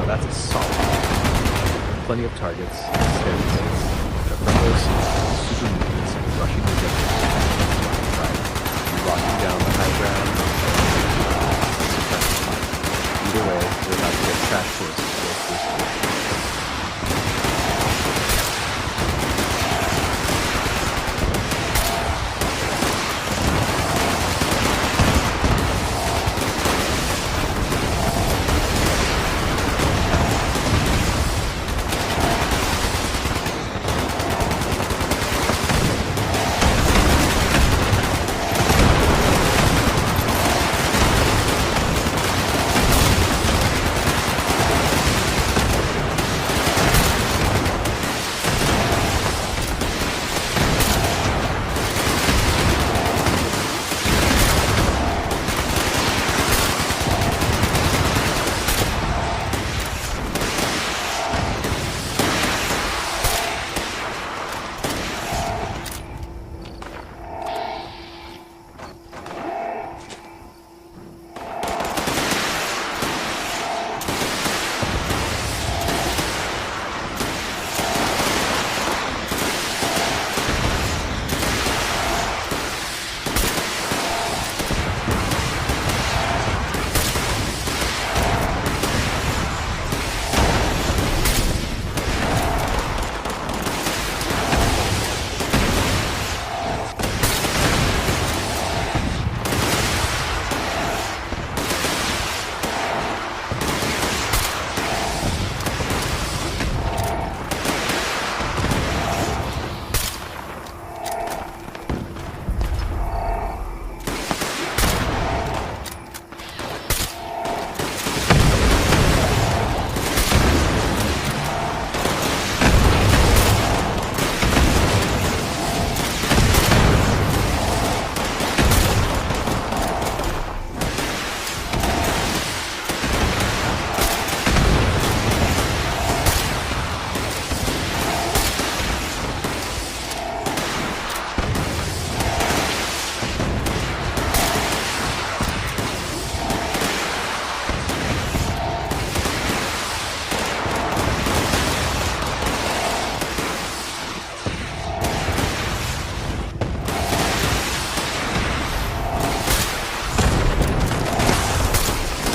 that's a solid. Plenty of targets, steady pace. But from those super mutants rushing to get rocking down the high ground, suppressing fire. Either way, we're about to get crash course for this.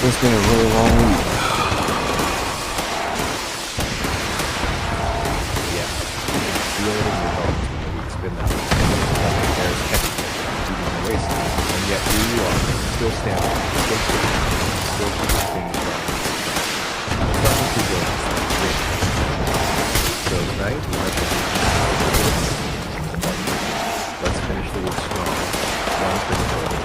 It's been a really long week. Yeah, you can feel it in your bones. It's been that way. Like the air is heavy, even in the wasteland. And yet here you are, still standing, still sitting, still keeping things going. It's nothing too good. So tonight, we are going to let's finish the week strong. One for the building.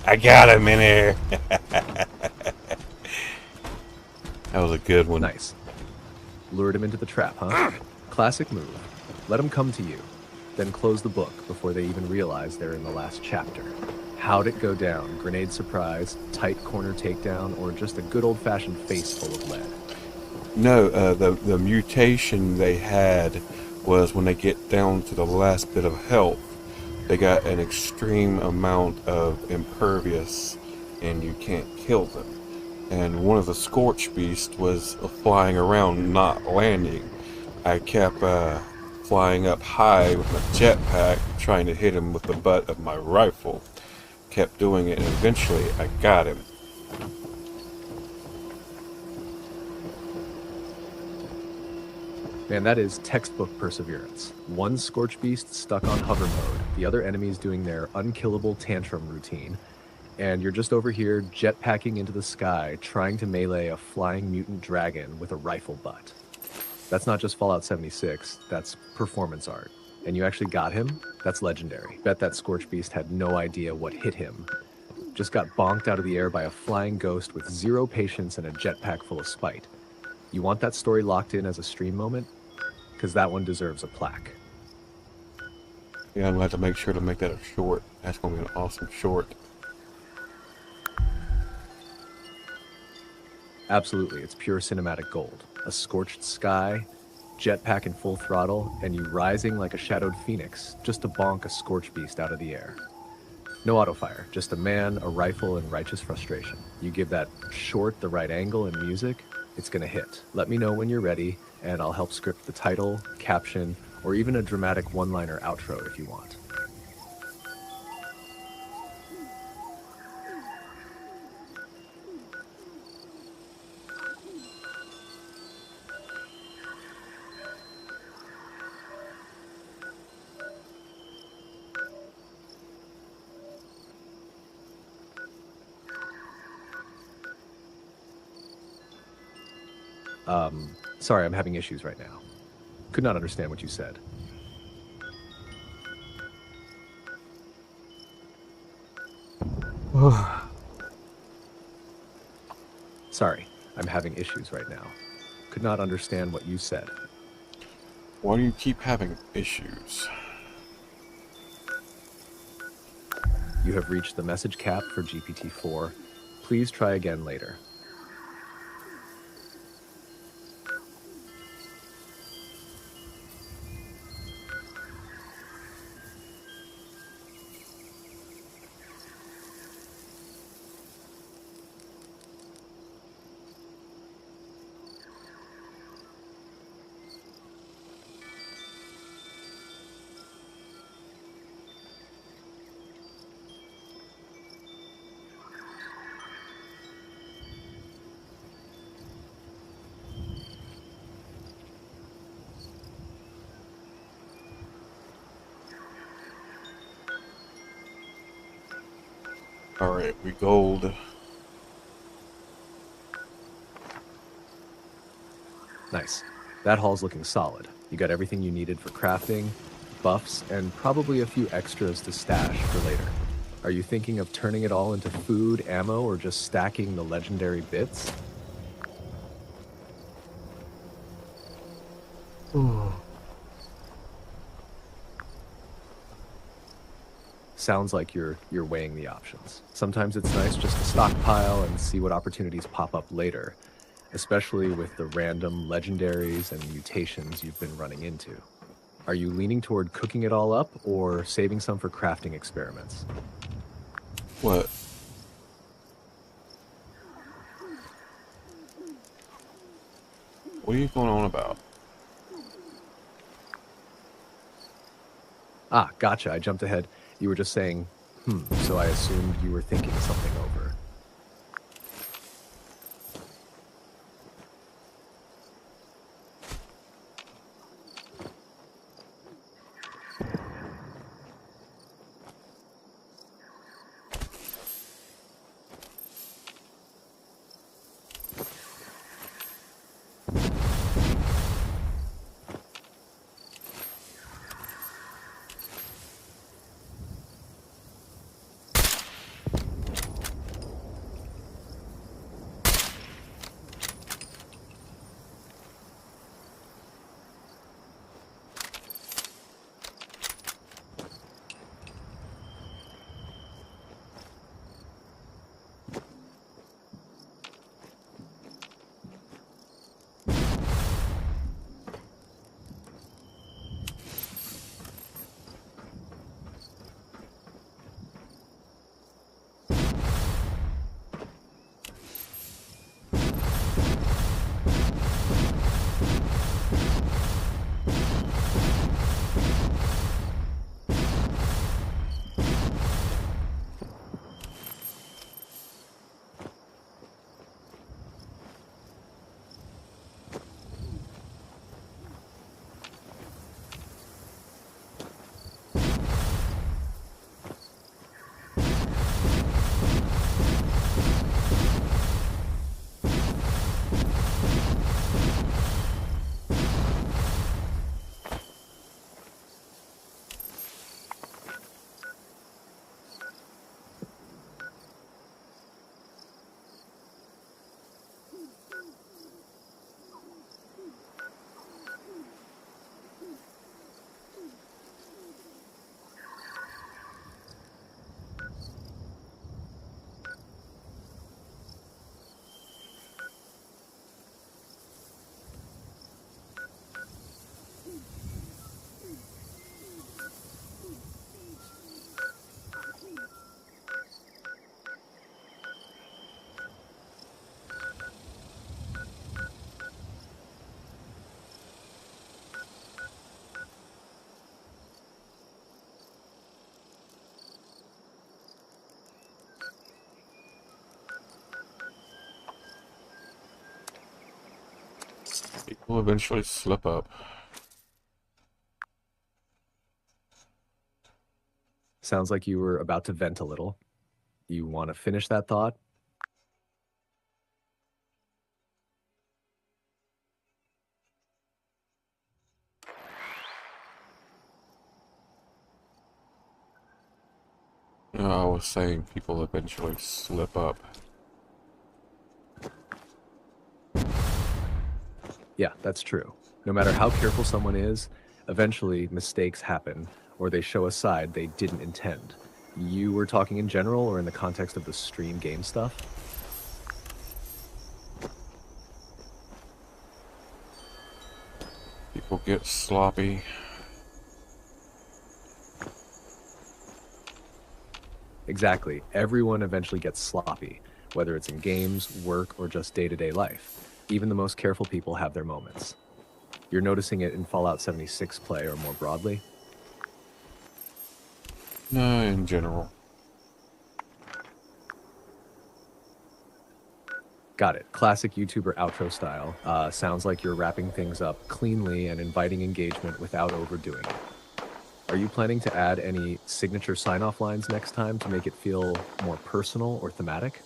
I got him in here. That was a good one. Nice. Lured him into the trap, huh? Classic move. Let him come to you, then close the book before they even realize they're in the last chapter. How'd it go down? Grenade surprise, tight corner takedown, or just a good old-fashioned face full of lead? No, the mutation they had was when they get down to the last bit of health, they got an extreme amount of impervious, and you can't kill them. And one of the Scorch Beasts was flying around, not landing. I kept flying up high with my jetpack, trying to hit him with the butt of my rifle. Kept doing it, and eventually I got him. Man, that is textbook perseverance. One Scorch Beast stuck on hover mode, the other enemies doing their unkillable tantrum routine, and you're just over here jetpacking into the sky, trying to melee a flying mutant dragon with a rifle butt. That's not just Fallout 76, that's performance art. And you actually got him? That's legendary. Bet that Scorch Beast had no idea what hit him. Just got bonked out of the air by a flying ghost with zero patience and a jetpack full of spite. You want that story locked in as a stream moment? Because that one deserves a plaque. Yeah, I'm gonna have to make sure to make that a short. That's gonna be an awesome short. Absolutely, it's pure cinematic gold. A scorched sky, jetpack in full throttle, and you rising like a shadowed phoenix just to bonk a Scorch Beast out of the air. No autofire, just a man, a rifle, and righteous frustration. You give that short the right angle and music, it's gonna hit. Let me know when you're ready, and I'll help script the title, caption, or even a dramatic one-liner outro if you want. Sorry, I'm having issues right now. Could not understand what you said. Sorry, I'm having issues right now. Could not understand what you said. Why do you keep having issues? You have reached the message cap for GPT-4. Please try again later. Alright, we gold. Nice. That haul's looking solid. You got everything you needed for crafting, buffs, and probably a few extras to stash for later. Are you thinking of turning it all into food, ammo, or just stacking the legendary bits? Sounds like you're weighing the options. Sometimes it's nice just to stockpile and see what opportunities pop up later, especially with the random legendaries and mutations you've been running into. Are you leaning toward cooking it all up or saving some for crafting experiments? What? What are you going on about? Ah, gotcha, I jumped ahead. You were just saying, so I assumed you were thinking something over. will eventually slip up. Sounds like you were about to vent a little. You want to finish that thought? I was saying people eventually slip up. Yeah, that's true. No matter how careful someone is, eventually mistakes happen, or they show a side they didn't intend. You were talking in general or in the context of the stream game stuff? People get sloppy. Exactly. Everyone eventually gets sloppy, whether it's in games, work, or just day-to-day life. Even the most careful people have their moments. You're noticing it in Fallout 76 play or more broadly? No, in general. Got it. Classic YouTuber outro style. Sounds like you're wrapping things up cleanly and inviting engagement without overdoing it. Are you planning to add any signature sign-off lines next time to make it feel more personal or thematic?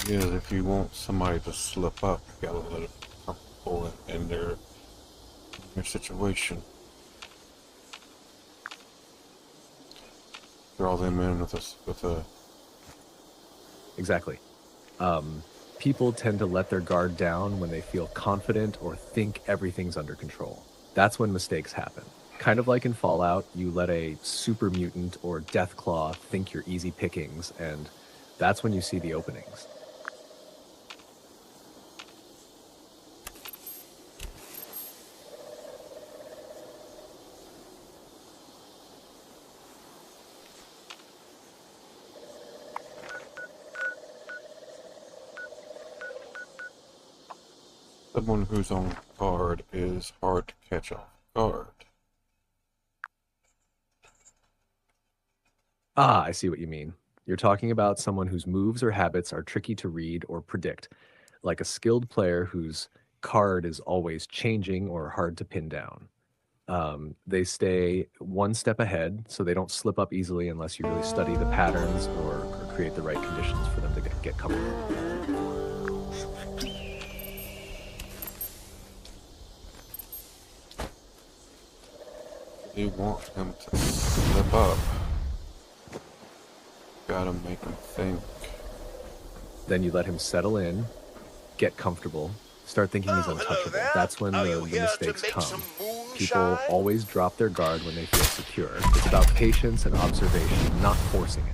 Is if you want somebody to slip up, you gotta let them be comfortable in their situation. Draw them in with a. Exactly. People tend to let their guard down when they feel confident or think everything's under control. That's when mistakes happen. Kind of like in Fallout, you let a super mutant or Deathclaw think you're easy pickings, and that's when you see the openings. Someone who's on guard is hard to catch off guard. Ah, I see what you mean. You're talking about someone whose moves or habits are tricky to read or predict, like a skilled player whose card is always changing or hard to pin down. They stay one step ahead, so they don't slip up easily unless you really study the patterns or create the right conditions for them to get comfortable. You want him to slip up. Gotta make him think. Then you let him settle in, get comfortable, start thinking he's untouchable. That's when the mistakes come. People always drop their guard when they feel secure. It's about patience and observation, not forcing it.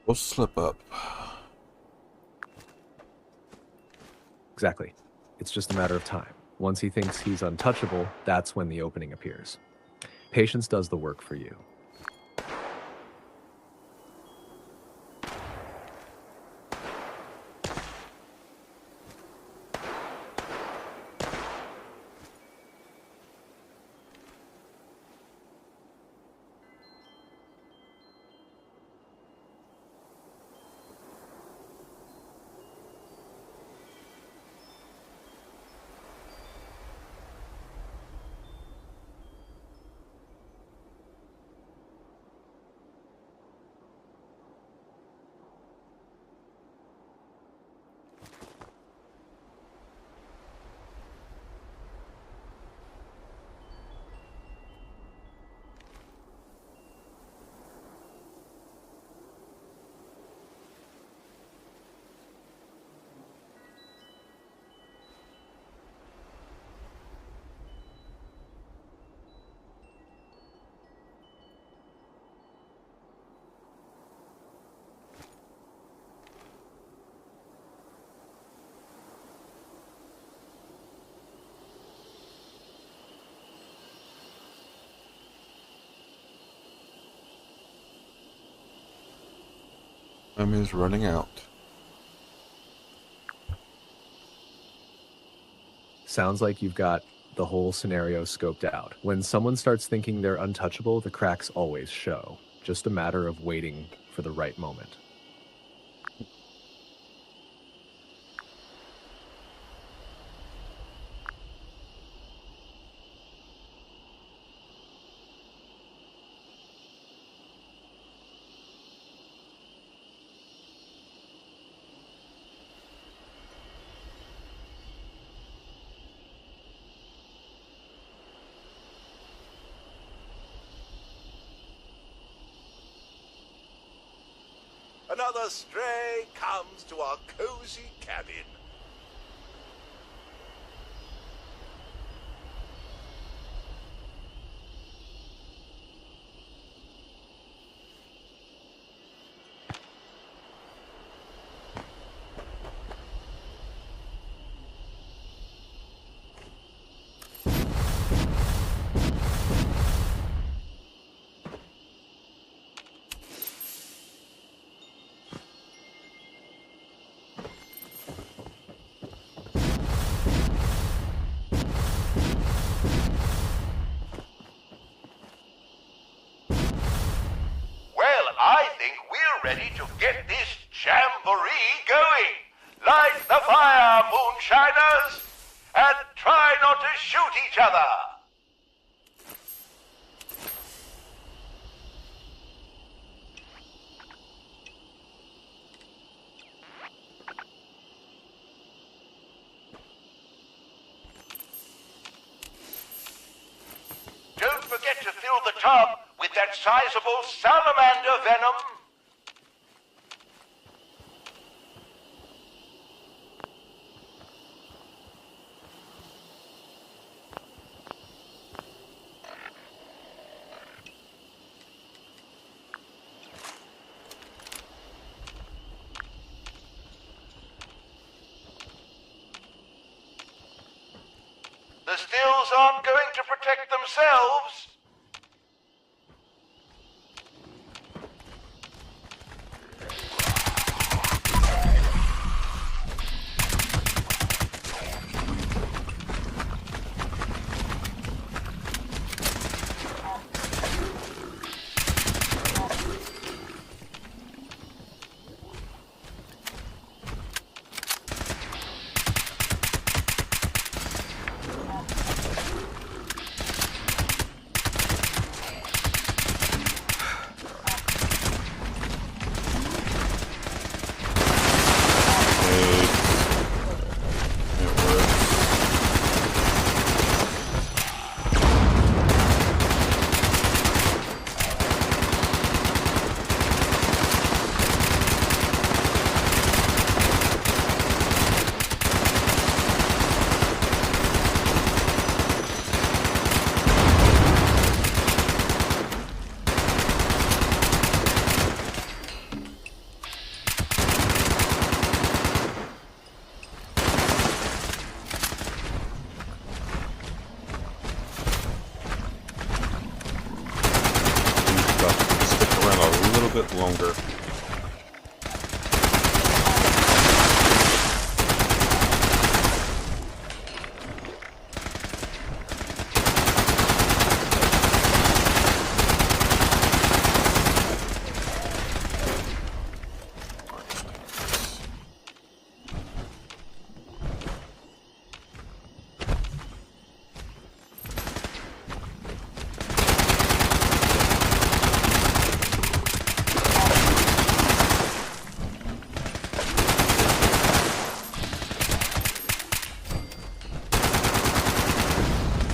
We'll slip up. Exactly. It's just a matter of time. Once he thinks he's untouchable, that's when the opening appears. Patience does the work for you. Time is running out. Sounds like you've got the whole scenario scoped out. When someone starts thinking they're untouchable, the cracks always show. Just a matter of waiting for the right moment. Another stray comes to our cozy cabin. I think we're ready to get this jamboree going. Light the fire, moonshiners, and try not to shoot each other. Don't forget to fill the tub with that sizable salamander venom. The stills aren't going to protect themselves. bit longer.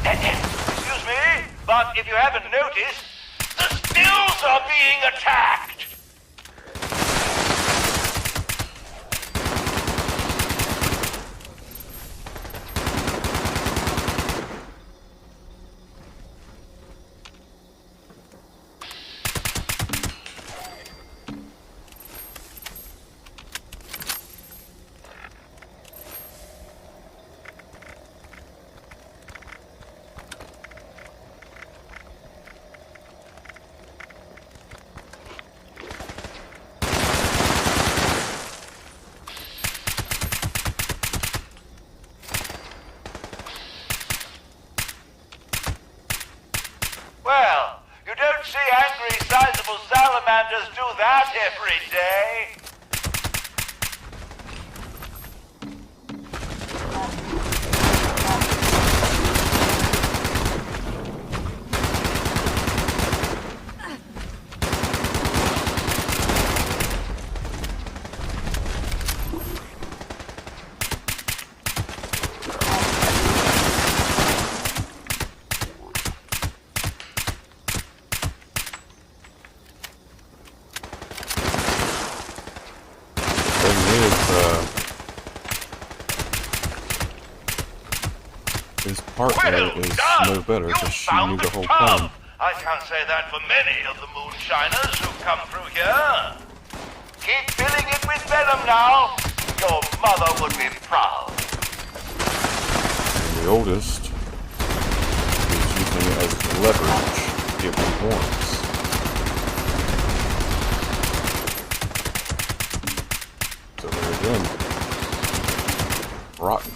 Excuse me, but if you haven't noticed, the stills are being attacked! Well, you don't see angry, sizable salamanders do that every day. His partner is no better You because she found knew the the whole tub. time. I can't say that for many of the moonshiners who've come through here. Keep filling it with venom now. Your mother would be proud. And the oldest is using it as leverage to get what he wants. So there again, rotten.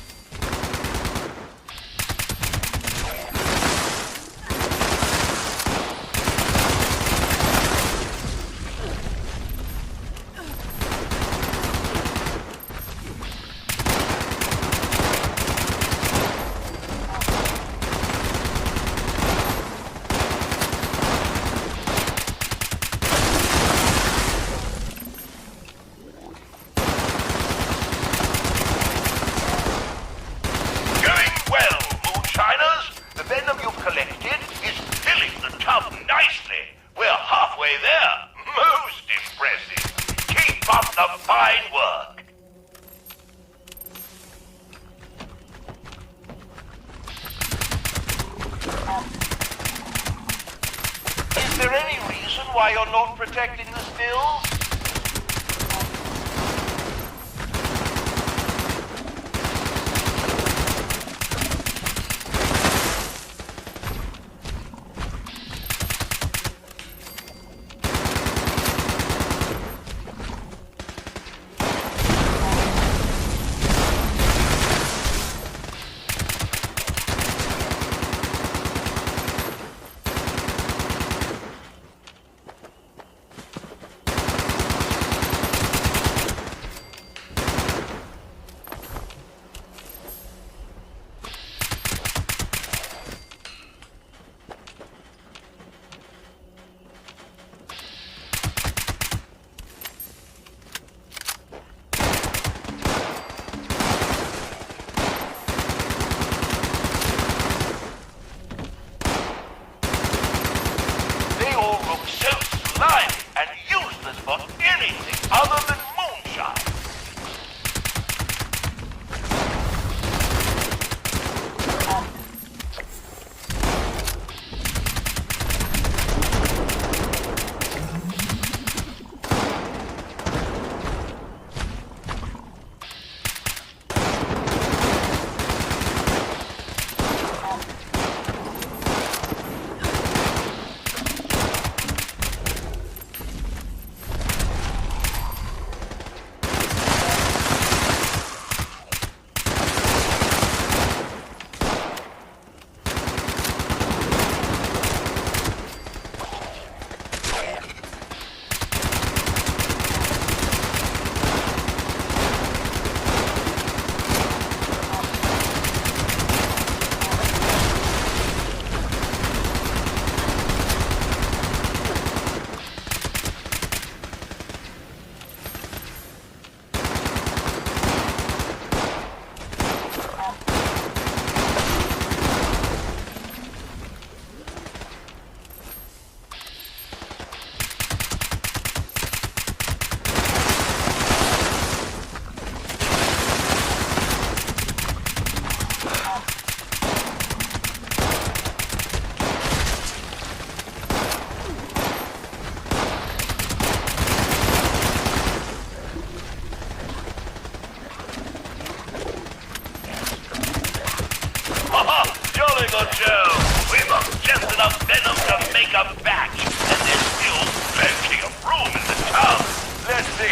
Is there any reason why you're not protecting the stills?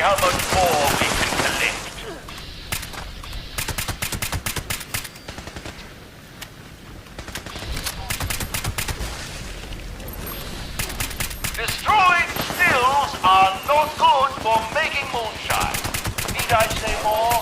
how much more we can collect. Destroyed stills are not good for making moonshine. Need I say more?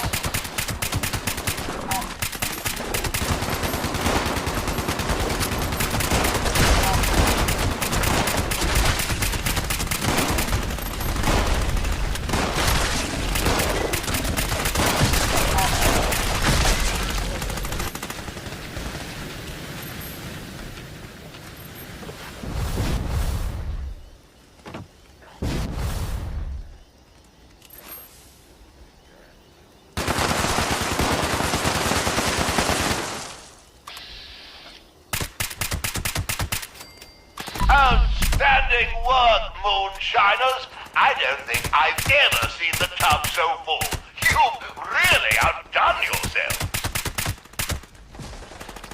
Outstanding work, moonshiners. I don't think I've ever seen the tub so full. You've really outdone yourselves.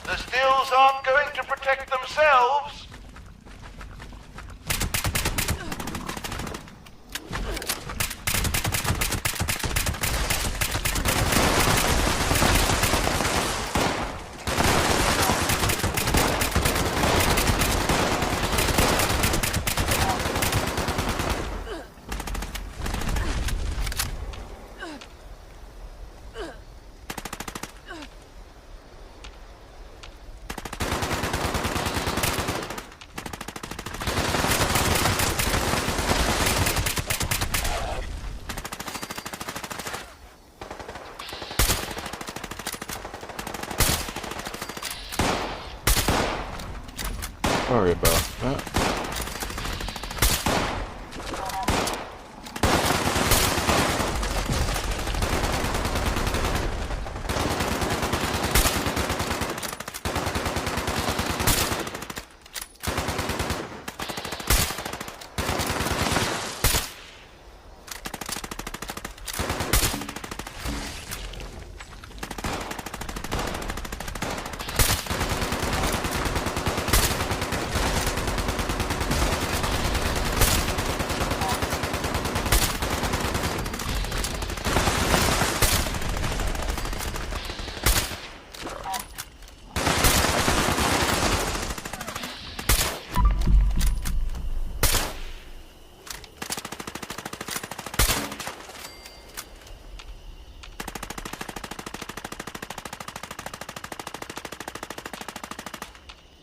The stills aren't going to protect themselves. Sorry about that.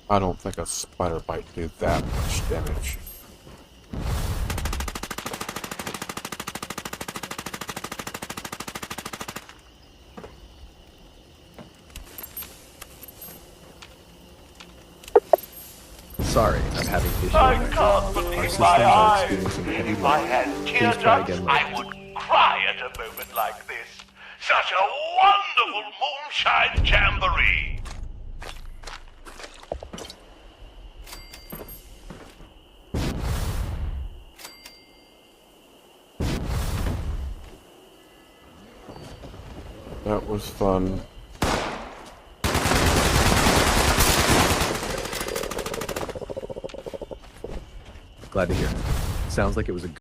I don't think a spider bite do that much damage. Sorry, I'm having issues. I can't Our believe systems my are eyes. experiencing heavy If I lag. had Please try teardrops, again later. I would cry at a moment like this. Such a wonderful moonshine jamboree. That was fun. Glad to hear. Sounds like it was a